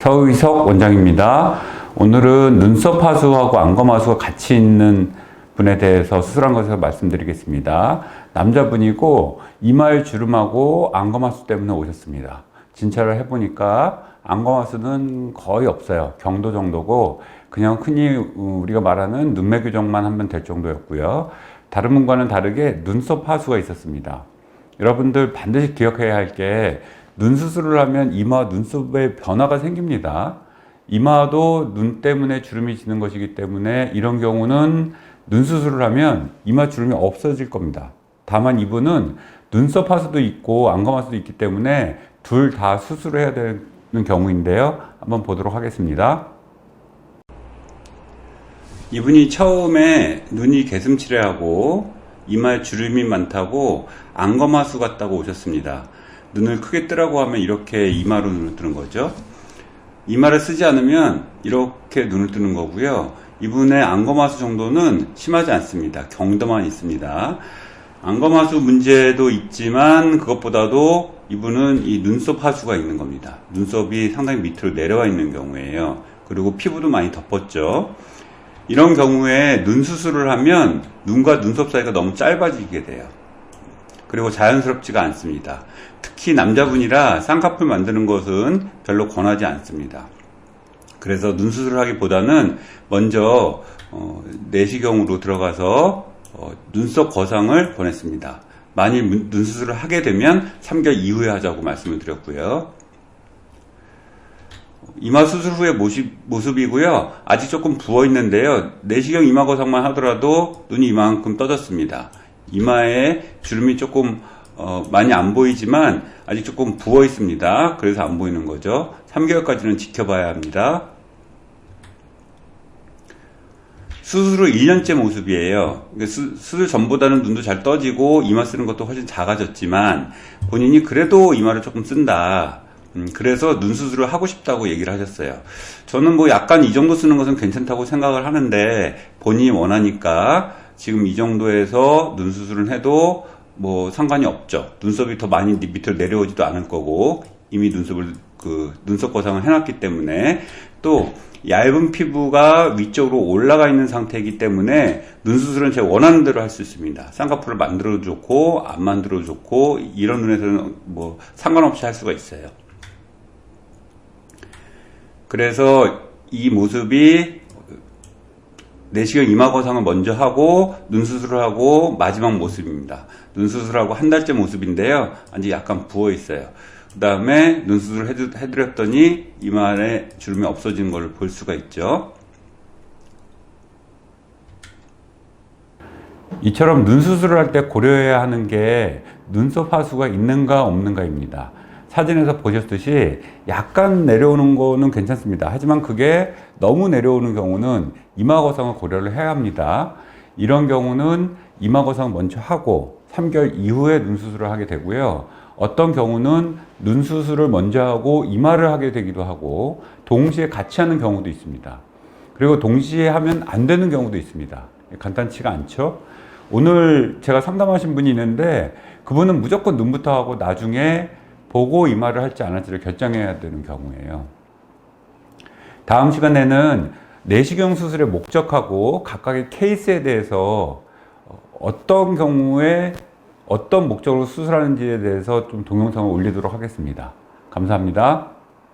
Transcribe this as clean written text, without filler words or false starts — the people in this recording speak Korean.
서의석 원장입니다. 오늘은 눈썹 하수하고 안검 하수가 같이 있는 분에 대해서 수술한 것을 말씀드리겠습니다. 남자분이고 이마에 주름하고 안검 하수 때문에 오셨습니다. 진찰을 해보니까 안검 하수는 거의 없어요. 경도 정도고 그냥 흔히 우리가 말하는 눈매 교정만 하면 될 정도였고요. 다른 분과는 다르게 눈썹 하수가 있었습니다. 여러분들 반드시 기억해야 할 게 눈 수술을 하면 이마 눈썹에 변화가 생깁니다. 이마도 눈 때문에 주름이 지는 것이기 때문에 이런 경우는 눈 수술을 하면 이마 주름이 없어질 겁니다. 다만 이분은 눈썹 하수도 있고 안검 하수도 있기 때문에 둘 다 수술을 해야 되는 경우인데요. 한번 보도록 하겠습니다. 이분이 처음에 눈이 개슴츠레하고 이마에 주름이 많다고 안검 하수 같다고 오셨습니다. 눈을 크게 뜨라고 하면 이렇게 이마로 눈을 뜨는 거죠. 이마를 쓰지 않으면 이렇게 눈을 뜨는 거고요. 이분의 안검 하수 정도는 심하지 않습니다. 경도만 있습니다. 안검 하수 문제도 있지만 그것보다도 이분은 이 눈썹 하수가 있는 겁니다. 눈썹이 상당히 밑으로 내려와 있는 경우에요. 그리고 피부도 많이 덮었죠. 이런 경우에 눈 수술을 하면 눈과 눈썹 사이가 너무 짧아지게 돼요. 그리고 자연스럽지가 않습니다. 특히 남자분이라 쌍꺼풀 만드는 것은 별로 권하지 않습니다. 그래서 눈 수술을 하기보다는 먼저 내시경으로 들어가서 눈썹 거상을 권했습니다. 만일 눈 수술을 하게 되면 3개월 이후에 하자고 말씀을 드렸고요. 이마 수술 후의 모습이고요. 아직 조금 부어 있는데요. 내시경 이마 거상만 하더라도 눈이 이만큼 떠졌습니다. 이마에 주름이 조금 많이 안 보이지만 아직 조금 부어 있습니다. 그래서 안 보이는 거죠. 3개월까지는 지켜봐야 합니다. 수술 후 1년째 모습이에요. 수술 전보다는 눈도 잘 떠지고 이마 쓰는 것도 훨씬 작아졌지만 본인이 그래도 이마를 조금 쓴다. 그래서 눈 수술을 하고 싶다고 얘기를 하셨어요. 저는 뭐 약간 이 정도 쓰는 것은 괜찮다고 생각을 하는데 본인이 원하니까 지금 이 정도에서 눈 수술을 해도 뭐 상관이 없죠. 눈썹이 더 많이 밑으로 내려오지도 않을 거고 이미 눈썹 거상을 해놨기 때문에 또 얇은 피부가 위쪽으로 올라가 있는 상태이기 때문에 눈 수술은 제가 원하는 대로 할 수 있습니다. 쌍꺼풀을 만들어도 좋고 안 만들어도 좋고 이런 눈에서는 뭐 상관없이 할 수가 있어요. 그래서 이 모습이 내시경 이마 거상을 먼저 하고 눈 수술을 하고 마지막 모습입니다. 눈 수술하고 한 달째 모습인데요. 아직 약간 부어 있어요. 그 다음에 눈 수술을 해드렸더니 이마에 주름이 없어지는 것을 볼 수가 있죠. 이처럼 눈 수술을 할 때 고려해야 하는 게 눈썹 하수가 있는가 없는가입니다. 사진에서 보셨듯이 약간 내려오는 거는 괜찮습니다. 하지만 그게 너무 내려오는 경우는 이마 거상을 고려를 해야 합니다. 이런 경우는 이마 거상을 먼저 하고 3개월 이후에 눈 수술을 하게 되고요. 어떤 경우는 눈 수술을 먼저 하고 이마를 하게 되기도 하고 동시에 같이 하는 경우도 있습니다. 그리고 동시에 하면 안 되는 경우도 있습니다. 간단치가 않죠. 오늘 제가 상담하신 분이 있는데 그분은 무조건 눈부터 하고 나중에 보고 이마를 할지 안 할지를 결정해야 되는 경우예요. 다음 시간에는 내시경 수술의 목적하고 각각의 케이스에 대해서 어떤 경우에 어떤 목적으로 수술하는지에 대해서 좀 동영상을 올리도록 하겠습니다. 감사합니다.